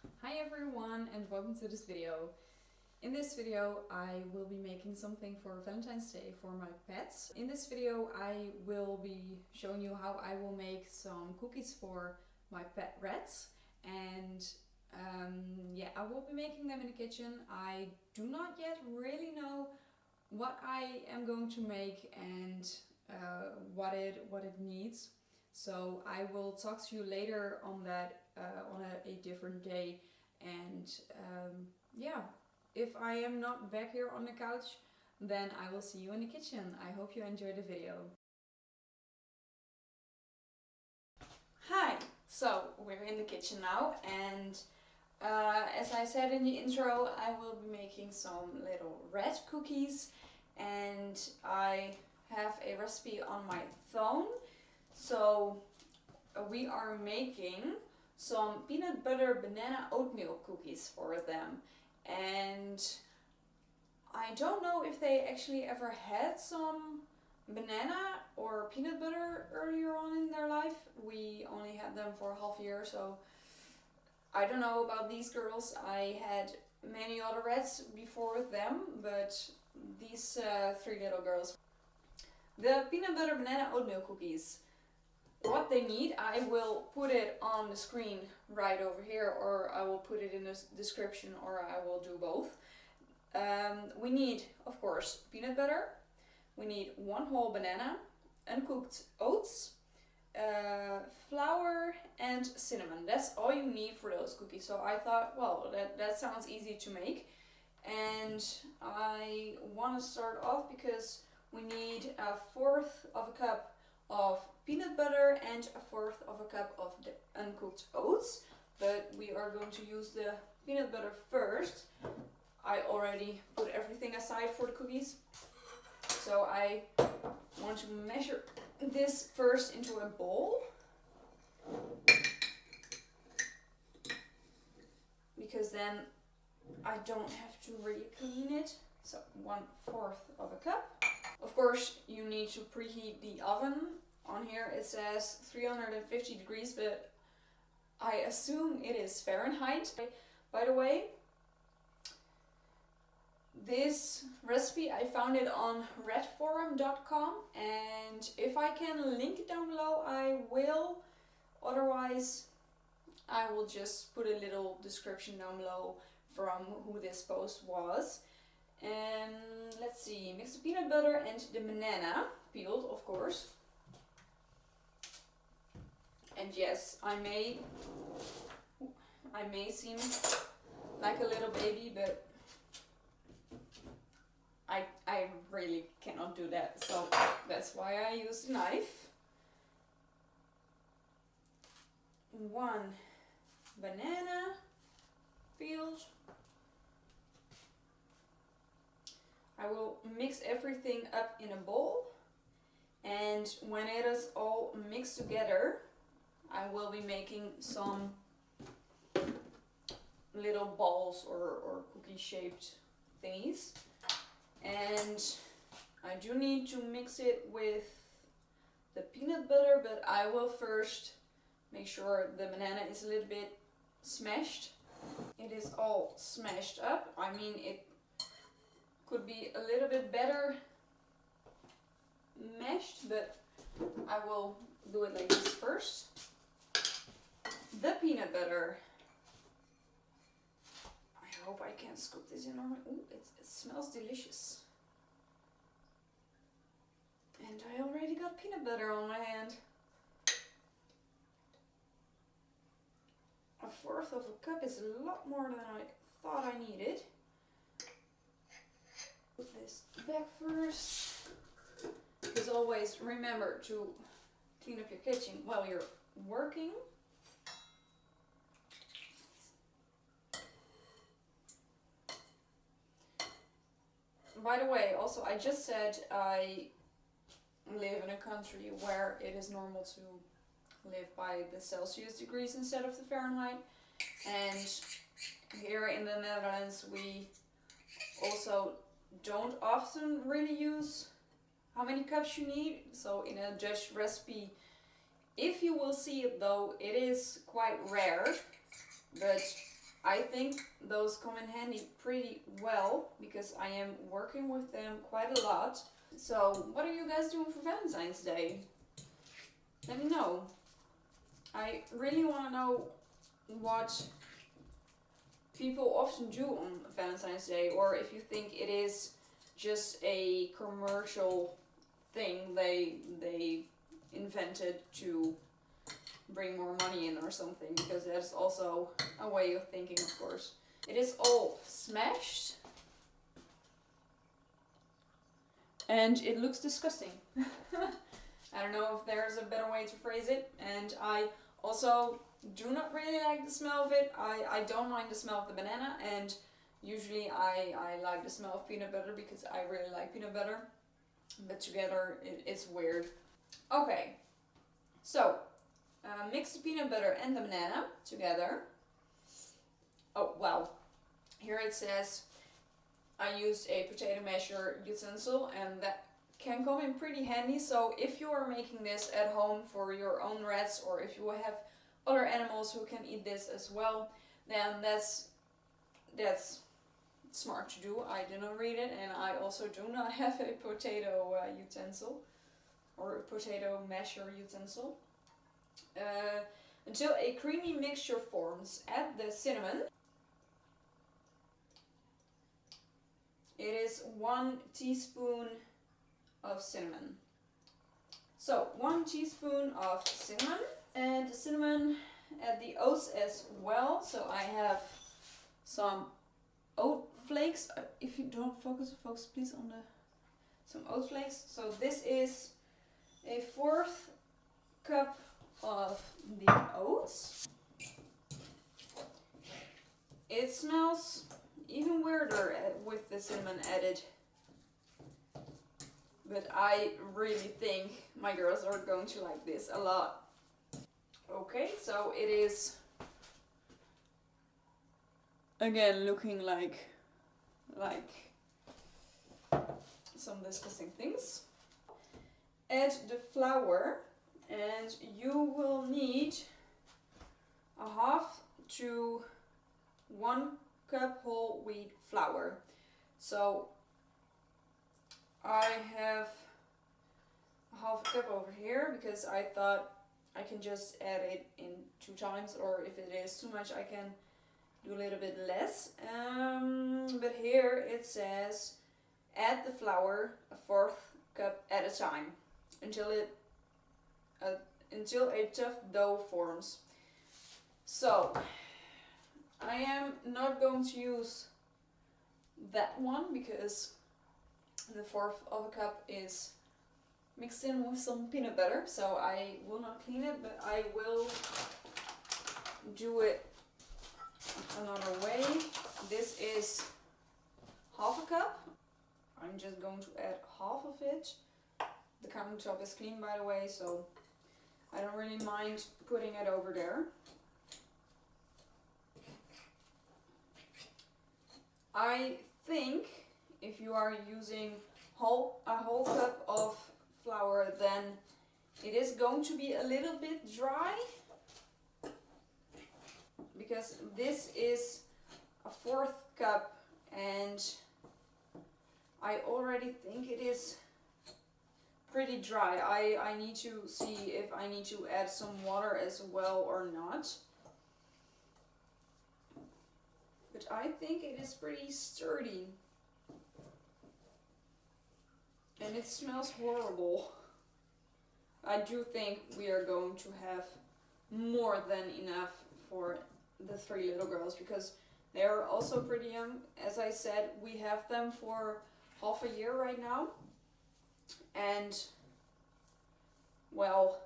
Hi everyone and welcome to this video. In this video I will be making something for Valentine's Day for my pets. In this video I will be showing you how I will make some cookies for my pet rats, and yeah, I will be making them in the kitchen. I do not yet really know what I am going to make and what it needs. So I will talk to you later on that on a different day. And yeah, if I am not back here on the couch, then I will see you in the kitchen. I hope you enjoy the video. Hi! So we're in the kitchen now, and as I said in the intro, I will be making some little rat cookies, and I have a recipe on my phone. So we are making some peanut butter banana oatmeal cookies for them, and I don't know if they actually ever had some banana or peanut butter earlier on in their life. We only had them for half a year, so I don't know about these girls. I had many other rats before them, but these three little girls. The peanut butter banana oatmeal cookies. What they need, I will put it on the screen right over here, or I will put it in the description, or I will do both. We need, of course, peanut butter. We need 1 whole banana, uncooked oats, flour and cinnamon. That's all you need for those cookies. So I thought, well, that sounds easy to make. And I want to start off because we need 1/4 of a cup of peanut butter and 1/4 of a cup of the uncooked oats, but we are going to use the peanut butter first. I already put everything aside for the cookies, so I want to measure this first into a bowl, because then I don't have to really clean it. So 1/4 of a cup. Of course, you need to preheat the oven. On here it says 350 degrees, but I assume it is Fahrenheit. By the way, this recipe, I found it on redforum.com, and if I can link it down below, I will. Otherwise, I will just put a little description down below from who this post was. And let's see, mix the peanut butter and the banana, peeled of course. And yes, I may seem like a little baby, but I really cannot do that, so that's why I use a knife. 1 banana peeled. I will mix everything up in a bowl, and when it is all mixed together, I will be making some little balls or cookie shaped thingies. And I do need to mix it with the peanut butter, but I will first make sure the banana is a little bit smashed. It is all smashed up. I mean, it could be a little bit better mashed, but I will do it like this first. The peanut butter. I hope I can scoop this in on my... Ooh, it smells delicious. And I already got peanut butter on my hand. 1/4 of a cup is a lot more than I thought I needed. Put this back first. As always, remember to clean up your kitchen while you're working. By the way, also I just said I live in a country where it is normal to live by the Celsius degrees instead of the Fahrenheit. And here in the Netherlands we also don't often really use how many cups you need. So in a Dutch recipe, if you will see it though, it is quite rare, but I think those come in handy pretty well because I am working with them quite a lot. So what are you guys doing for Valentine's Day? Let me know. I really want to know what people often do on Valentine's Day, or if you think it is just a commercial thing they invented to bring more money in or something, because that's also a way of thinking, of course. It is all smashed and it looks disgusting. I don't know if there's a better way to phrase it, and I also do not really like the smell of it. I don't mind the smell of the banana, and usually I like the smell of peanut butter because I really like peanut butter, but together it's weird. Okay, so mix the peanut butter and the banana together. Oh wow, here it says I used a potato masher utensil, and that can come in pretty handy. So if you are making this at home for your own rats, or if you have other animals who can eat this as well, then that's smart to do. I didn't read it, and I also do not have a potato utensil or a potato masher utensil. Until a creamy mixture forms, add the cinnamon. It is 1 teaspoon of cinnamon. So 1 teaspoon of cinnamon, and the cinnamon, add the oats as well. So I have some oat flakes. If you don't focus please on some oat flakes. So this is a 1/4 cup of the oats. It smells even weirder with the cinnamon added, but I really think my girls are going to like this a lot. Okay, so it is again looking like some disgusting things. Add the flour, and you will need 1/2 to 1 cup whole wheat flour. So I have 1/2 cup over here because I thought I can just add it in 2 times, or if it is too much I can do a little bit less. But here it says add the flour 1/4 cup at a time until a tough dough forms. So I am not going to use that one because the 1/4 of a cup is mixed in with some peanut butter, so I will not clean it, but I will do it another way. This is 1/2 cup. I'm just going to add 1/2 of it. The countertop is clean, by the way, so I don't really mind putting it over there. I think if you are using a whole cup of flour, then it is going to be a little bit dry, because this is a 1/4 cup and I already think it is pretty dry. I need to see if I need to add some water as well or not. But I think it is pretty sturdy. And it smells horrible. I do think we are going to have more than enough for the 3 little girls, because they are also pretty young. As I said, we have them for 1/2 a year right now. And, well,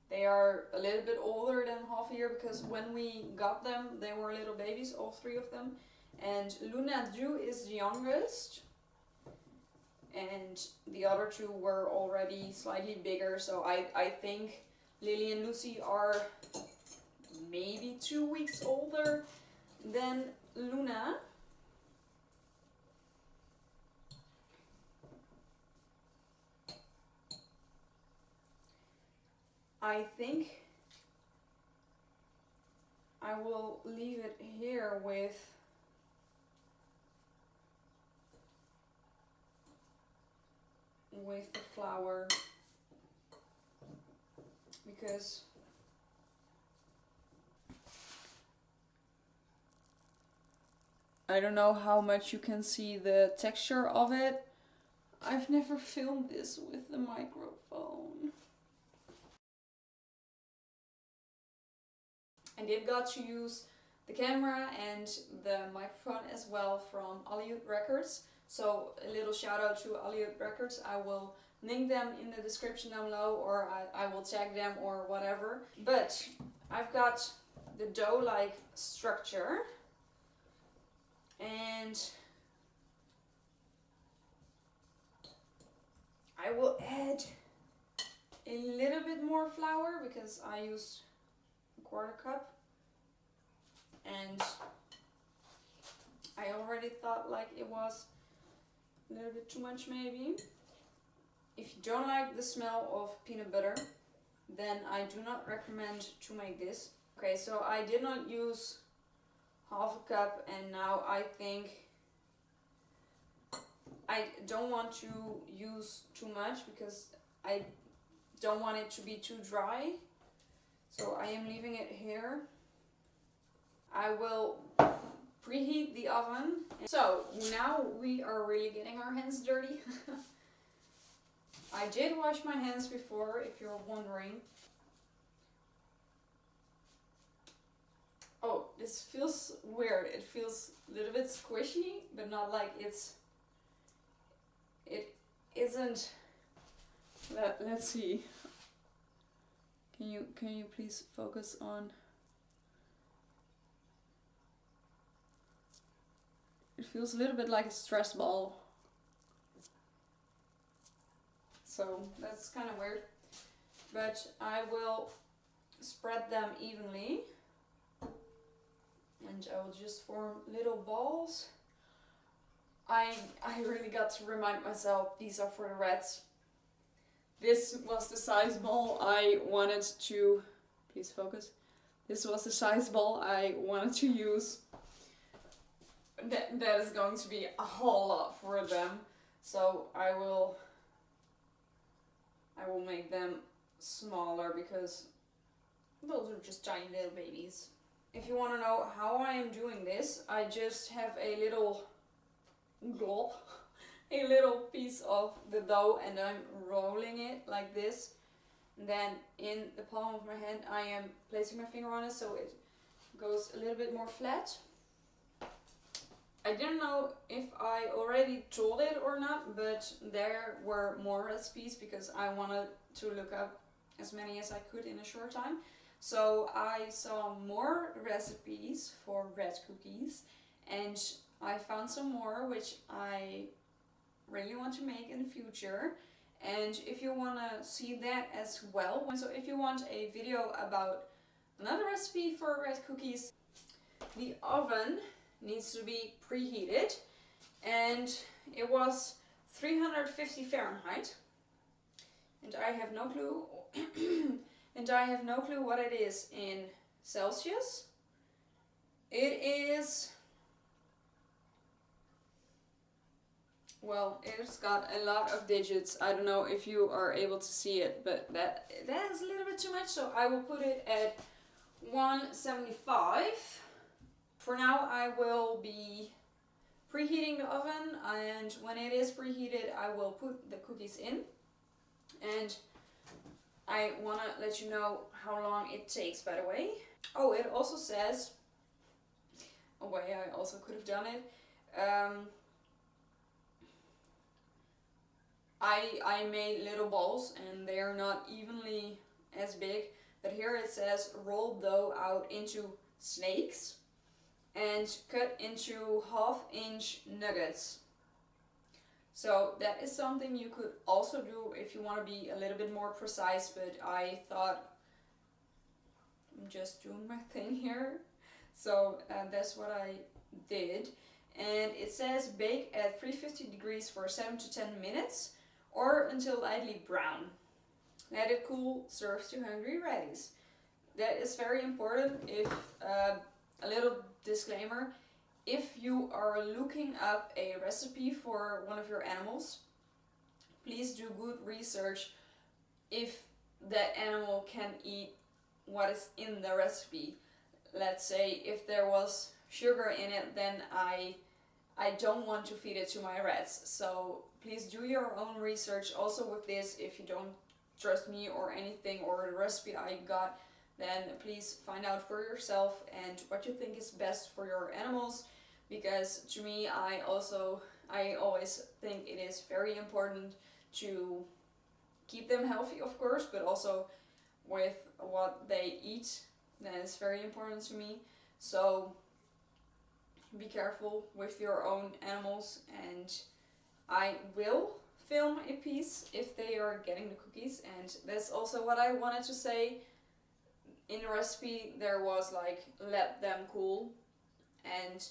they are a little bit older than 1/2 a year, because when we got them, they were little babies, all 3 of them. And Luna Drew is the youngest. And the other 2 were already slightly bigger, so I think Lily and Lucy are maybe 2 weeks older than Luna. I think I will leave it here with the flour, because I don't know how much you can see the texture of it. I've never filmed this with the microphone. I did got to use the camera and the microphone as well from Hollywood Records. So a little shout out to Hollywood Records. I will link them in the description down below, or I will tag them or whatever. But I've got the dough-like structure, and I will add a little bit more flour because I used a 1/4 cup, and I already thought like it was a little bit too much maybe. If you don't like the smell of peanut butter, then I do not recommend to make this. Okay, so I did not use 1/2 cup, and now I think I don't want to use too much because I don't want it to be too dry. So I am leaving it here. I will preheat the oven. So now we are really getting our hands dirty. I did wash my hands before, if you're wondering. Oh, this feels weird. It feels a little bit squishy, but not like it isn't. Let's see. Can you please focus on? It feels a little bit like a stress ball. So that's kind of weird. But I will spread them evenly. And I will just form little balls. I really got to remind myself these are for the reds. This was the size ball I wanted to, please focus. This was the size ball I wanted to use. That is going to be a whole lot for them. So I will make them smaller because those are just tiny little babies. If you want to know how I am doing this, I just have a little glob, a little piece of the dough, and I'm rolling it like this. And then in the palm of my hand I am placing my finger on it so it goes a little bit more flat. I didn't know if I already told it or not, but there were more recipes because I wanted to look up as many as I could in a short time. So I saw more recipes for red cookies, and I found some more which I really want to make in the future. And if you want to see that as well, so if you want a video about another recipe for red cookies, the oven needs to be preheated, and it was 350 Fahrenheit, and I have no clue and I have no clue what it is in Celsius. It is, well, it's got a lot of digits. I don't know if you are able to see it, but that is a little bit too much, so I will put it at 175. For now I will be preheating the oven, and when it is preheated I will put the cookies in. And I want to let you know how long it takes, by the way. Oh, it also says, a way I also could have done it, I made little balls and they are not evenly as big, but here it says roll dough out into snakes and cut into 1/2 inch nuggets. So that is something you could also do if you want to be a little bit more precise, but I thought I'm just doing my thing here. So that's what I did. And it says bake at 350 degrees for 7 to 10 minutes or until lightly brown. Let it cool, serve to hungry reddies. That is very important. If disclaimer. If you are looking up a recipe for one of your animals, please do good research if that animal can eat what is in the recipe. Let's say if there was sugar in it, then I don't want to feed it to my rats. So please do your own research also with this. If you don't trust me or anything or the recipe I got, then please find out for yourself and what you think is best for your animals. Because to me, I always think it is very important to keep them healthy, of course, but also with what they eat. That is very important to me. So be careful with your own animals, and I will film a piece if they are getting the cookies. And that's also what I wanted to say. In the recipe there was like, let them cool, and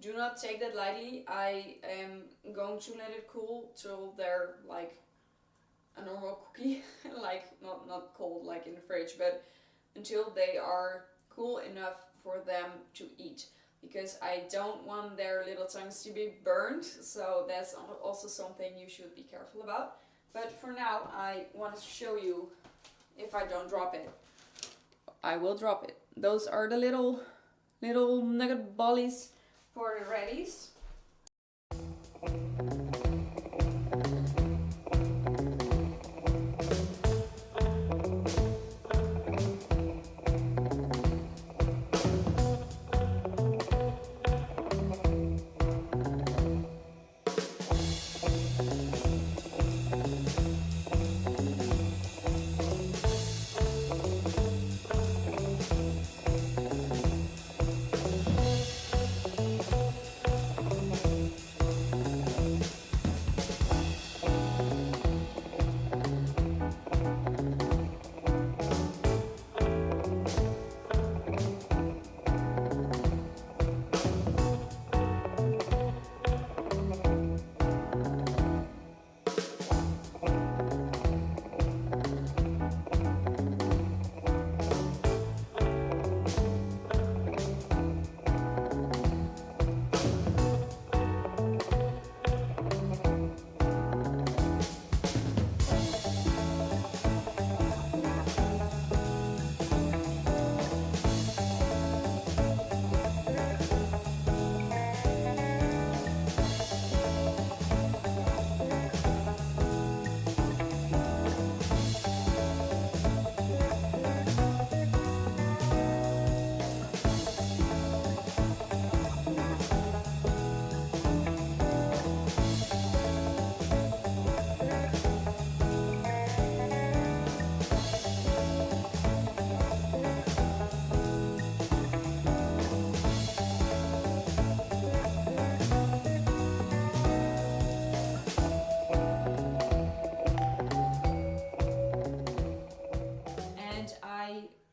do not take that lightly. I am going to let it cool till they're like a normal cookie, like not cold like in the fridge, but until they are cool enough for them to eat, because I don't want their little tongues to be burned. So that's also something you should be careful about. But for now, I wanted to show you, if I don't drop it, I will drop it. Those are the little nugget bollies for the ratties.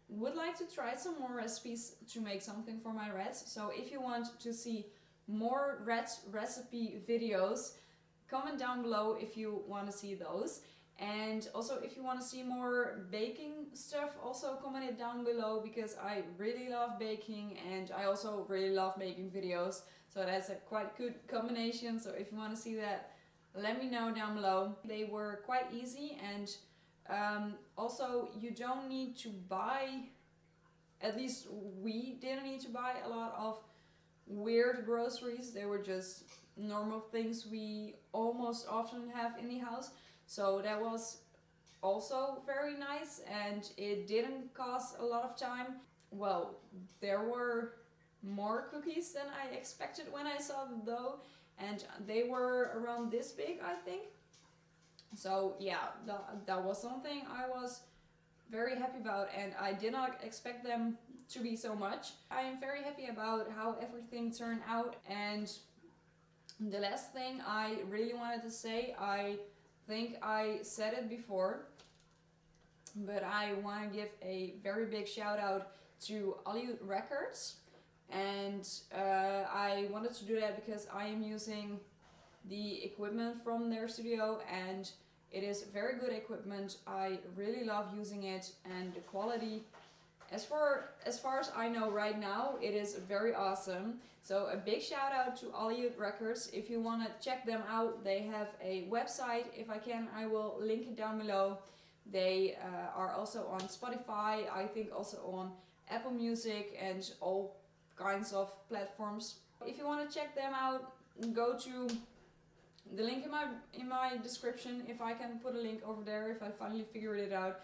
Would like to try some more recipes to make something for my rats. So if you want to see more rat recipe videos, comment down below if you want to see those. And also if you want to see more baking stuff, also comment it down below, because I really love baking and I also really love making videos. So that's a quite good combination. So if you want to see that, let me know down below. They were quite easy, and also you don't need to buy, at least we didn't need to buy a lot of weird groceries. They were just normal things we almost often have in the house. So that was also very nice, and it didn't cost a lot of time. Well, there were more cookies than I expected when I saw the dough, and they were around this big, I think. So yeah, that was something I was very happy about, and I did not expect them to be so much. I am very happy about how everything turned out. And the last thing I really wanted to say, I think I said it before, but I want to give a very big shout out to Hollywood Records. And I wanted to do that because I am using the equipment from their studio, and it is very good equipment. I really love using it, and the quality As far as I know right now, it is very awesome. So a big shout out to Hollywood Records. If you want to check them out, they have a website. If I can, I will link it down below. They are also on Spotify, I think also on Apple Music and all kinds of platforms. If you want to check them out, go to the link in my description, if I can put a link over there, if I finally figured it out,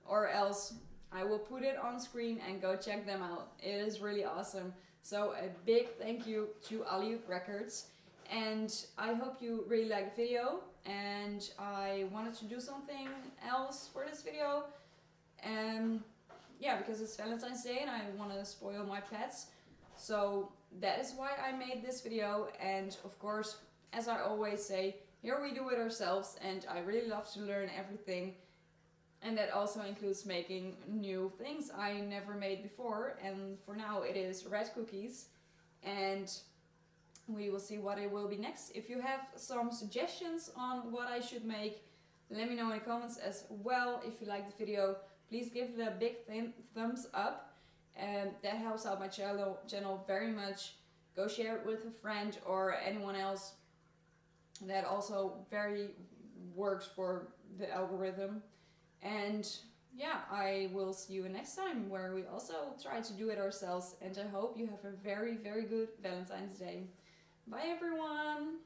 or else I will put it on screen and go check them out. It is really awesome. So a big thank you to Hollywood Records, and I hope you really like the video. And I wanted to do something else for this video, and yeah, because it's Valentine's Day and I want to spoil my pets, so that is why I made this video. And of course, as I always say, here we do it ourselves, and I really love to learn everything. And that also includes making new things I never made before. And for now it is red cookies. And we will see what it will be next. If you have some suggestions on what I should make, let me know in the comments as well. If you like the video, please give it a big thumbs up. And that helps out my channel very much. Go share it with a friend or anyone else. That also very works for the algorithm. And yeah, I will see you next time, where we also try to do it ourselves. And I hope you have a very, very good Valentine's Day. Bye everyone!